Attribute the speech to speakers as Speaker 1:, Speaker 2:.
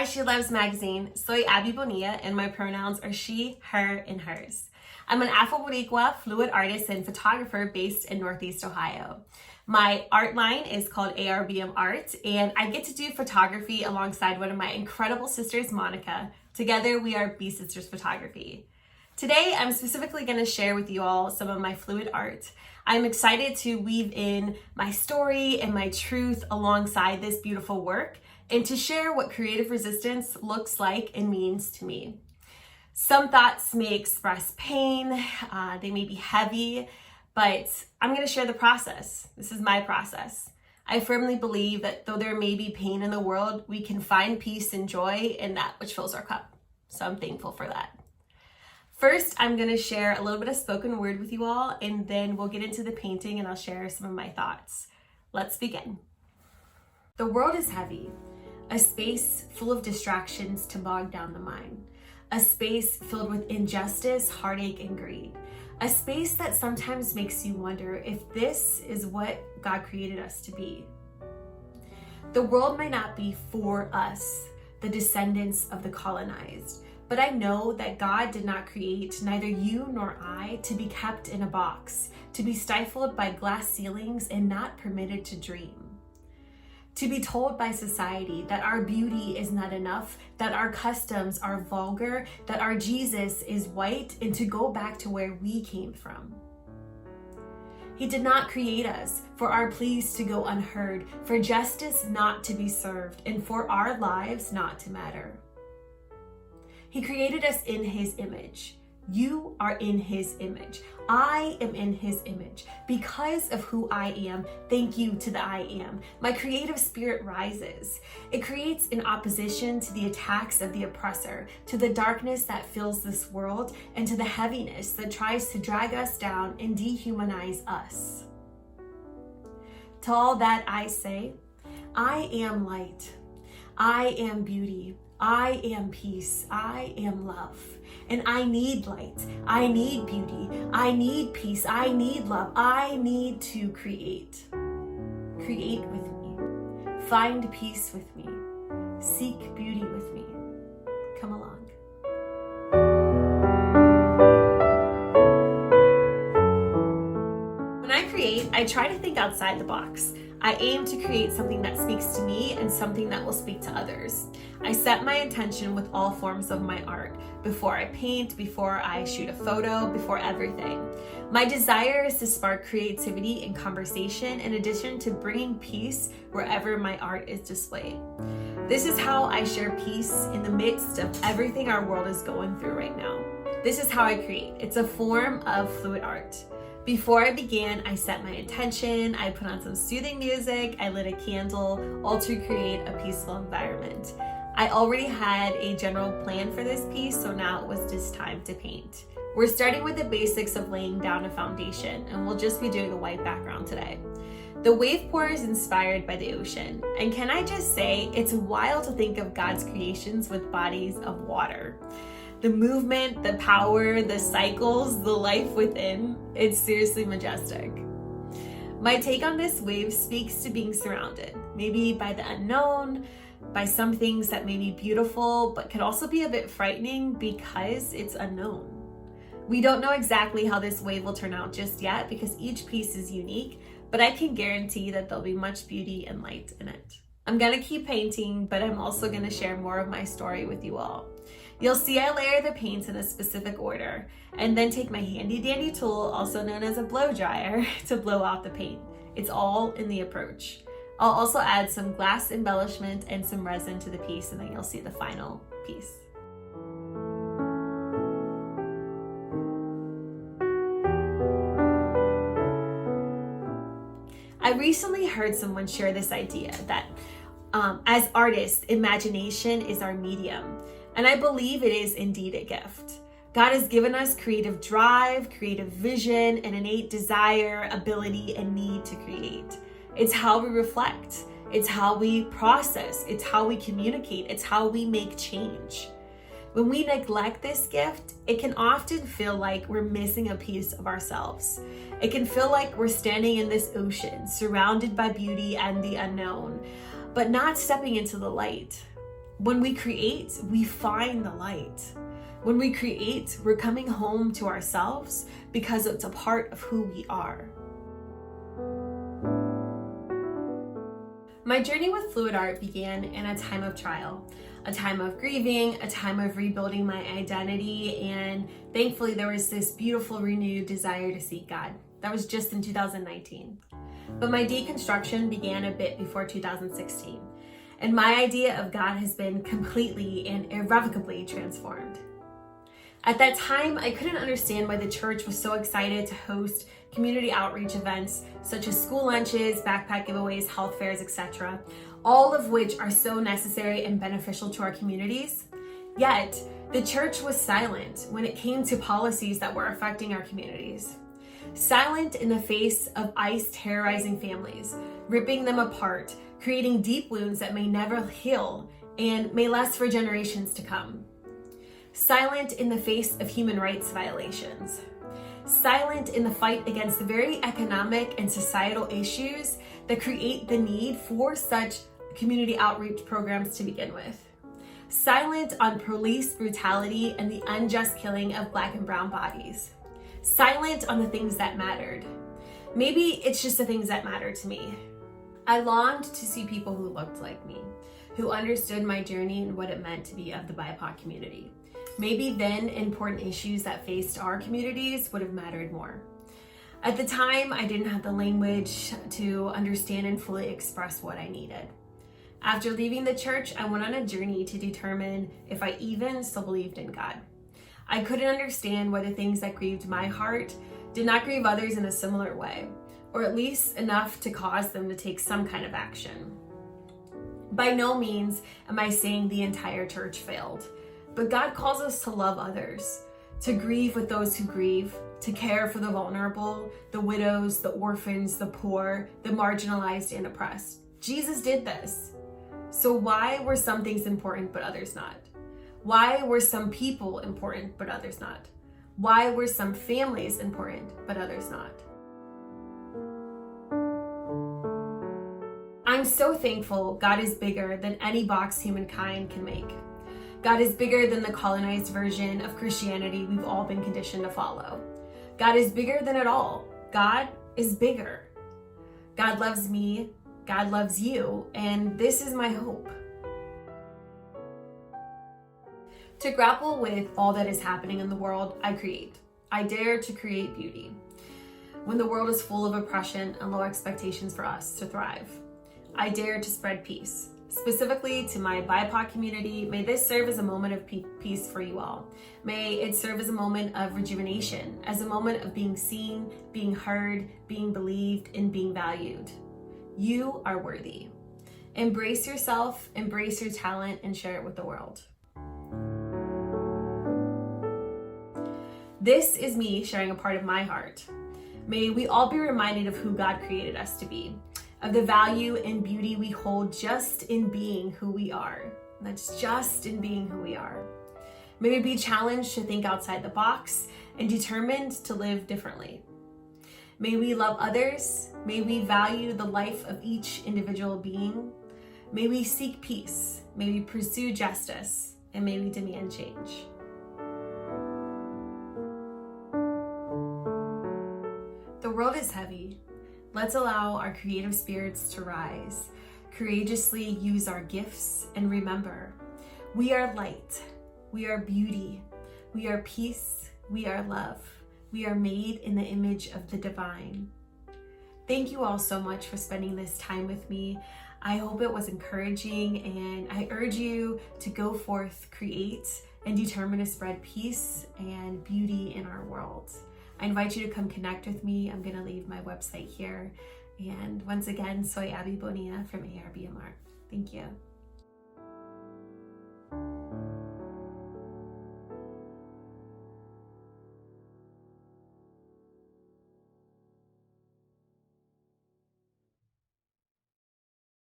Speaker 1: SheLoves magazine. Soy Abby Bonilla and my pronouns are she, her, and hers. I'm an Afro-Boricua fluid artist and photographer based in Northeast Ohio. My art line is called ARBM Art, and I get to do photography alongside one of my incredible sisters, Monica. Together, we are B Sisters Photography. Today, I'm specifically going to share with you all some of my fluid art. I'm excited to weave in my story and my truth alongside this beautiful work and to share what creative resistance looks like and means to me. Some thoughts may express pain, they may be heavy, but I'm going to share the process. This is my process. I firmly believe that though there may be pain in the world, we can find peace and joy in that which fills our cup. So I'm thankful for that. First, I'm going to share a little bit of spoken word with you all, and then we'll get into the painting and I'll share some of my thoughts. Let's begin. The world is heavy, a space full of distractions to bog down the mind, a space filled with injustice, heartache, and greed, a space that sometimes makes you wonder if this is what God created us to be. The world might not be for us, the descendants of the colonized, but I know that God did not create neither you nor I to be kept in a box, to be stifled by glass ceilings and not permitted to dream. To be told by society that our beauty is not enough, that our customs are vulgar, that our Jesus is white, and to go back to where we came from. He did not create us for our pleas to go unheard, for justice not to be served, and for our lives not to matter. He created us in His image. You are in His image. I am in His image. Because of who I am, thank you to the I am. My creative spirit rises. It creates an opposition to the attacks of the oppressor, to the darkness that fills this world, and to the heaviness that tries to drag us down and dehumanize us. To all that I say, I am light. I am beauty. I am peace. I am love. And I need light. I need beauty. I need peace. I need love. I need to create. Create with me. Find peace with me. Seek beauty with me. Come along. When I create, I try to think outside the box. I aim to create something that speaks to me and something that will speak to others. I set my intention with all forms of my art, before I paint, before I shoot a photo, before everything. My desire is to spark creativity and conversation in addition to bringing peace wherever my art is displayed. This is how I share peace in the midst of everything our world is going through right now. This is how I create. It's a form of fluid art. Before I began, I set my intention, I put on some soothing music, I lit a candle, all to create a peaceful environment. I already had a general plan for this piece, so now it was just time to paint. We're starting with the basics of laying down a foundation, and we'll just be doing a white background today. The wave pour is inspired by the ocean, and can I just say, it's wild to think of God's creations with bodies of water. The movement, the power, the cycles, the life within, it's seriously majestic. My take on this wave speaks to being surrounded, maybe by the unknown, by some things that may be beautiful, but could also be a bit frightening because it's unknown. We don't know exactly how this wave will turn out just yet because each piece is unique, but I can guarantee that there'll be much beauty and light in it. I'm gonna keep painting, but I'm also gonna share more of my story with you all. You'll see I layer the paints in a specific order and then take my handy dandy tool, also known as a blow dryer, to blow out the paint. It's all in the approach. I'll also add some glass embellishment and some resin to the piece, and then you'll see the final piece. I recently heard someone share this idea that as artists, imagination is our medium. And I believe it is indeed a gift. God has given us creative drive, creative vision, an innate desire, ability, and need to create. It's how we reflect. It's how we process. It's how we communicate. It's how we make change. When we neglect this gift, it can often feel like we're missing a piece of ourselves. It can feel like we're standing in this ocean, surrounded by beauty and the unknown, but not stepping into the light. When we create, we find the light. When we create, we're coming home to ourselves because it's a part of who we are. My journey with fluid art began in a time of trial, a time of grieving, a time of rebuilding my identity, and thankfully there was this beautiful renewed desire to seek God. That was just in 2019. But my deconstruction began a bit before 2016, and my idea of God has been completely and irrevocably transformed. At that time, I couldn't understand why the church was so excited to host community outreach events such as school lunches, backpack giveaways, health fairs, etc., all of which are so necessary and beneficial to our communities. Yet, the church was silent when it came to policies that were affecting our communities. Silent in the face of ICE terrorizing families, ripping them apart, creating deep wounds that may never heal and may last for generations to come. Silent in the face of human rights violations. Silent in the fight against the very economic and societal issues that create the need for such community outreach programs to begin with. Silent on police brutality and the unjust killing of Black and brown bodies. Silent on the things that mattered. Maybe it's just the things that matter to me. I longed to see people who looked like me, who understood my journey and what it meant to be of the BIPOC community. Maybe then important issues that faced our communities would have mattered more. At the time, I didn't have the language to understand and fully express what I needed. After leaving the church, I went on a journey to determine if I even still believed in God. I couldn't understand why the things that grieved my heart did not grieve others in a similar way, or at least enough to cause them to take some kind of action. By no means am I saying the entire church failed. But God calls us to love others, to grieve with those who grieve, to care for the vulnerable, the widows, the orphans, the poor, the marginalized and oppressed. Jesus did this. So why were some things important but others not? Why were some people important but others not? Why were some families important but others not? I'm so thankful God is bigger than any box humankind can make. God is bigger than the colonized version of Christianity we've all been conditioned to follow. God is bigger than it all. God is bigger. God loves me, God loves you, and this is my hope. To grapple with all that is happening in the world, I create. I dare to create beauty. When the world is full of oppression and low expectations for us to thrive, I dare to spread peace. Specifically to my BIPOC community, may this serve as a moment of peace for you all. May it serve as a moment of rejuvenation, as a moment of being seen, being heard, being believed, and being valued. You are worthy. Embrace yourself, embrace your talent, and share it with the world. This is me sharing a part of my heart. May we all be reminded of who God created us to be, of the value and beauty we hold just in being who we are. That's just in being who we are. May we be challenged to think outside the box and determined to live differently. May we love others. May we value the life of each individual being. May we seek peace. May we pursue justice. And may we demand change. The world is heavy. Let's allow our creative spirits to rise, courageously use our gifts, and remember, we are light, we are beauty, we are peace, we are love, we are made in the image of the divine. Thank you all so much for spending this time with me. I hope it was encouraging, and I urge you to go forth, create, and determine to spread peace and beauty in our world. I invite you to come connect with me. I'm going to leave my website here. And once again, soy Bonilla from ARBMR. Thank you.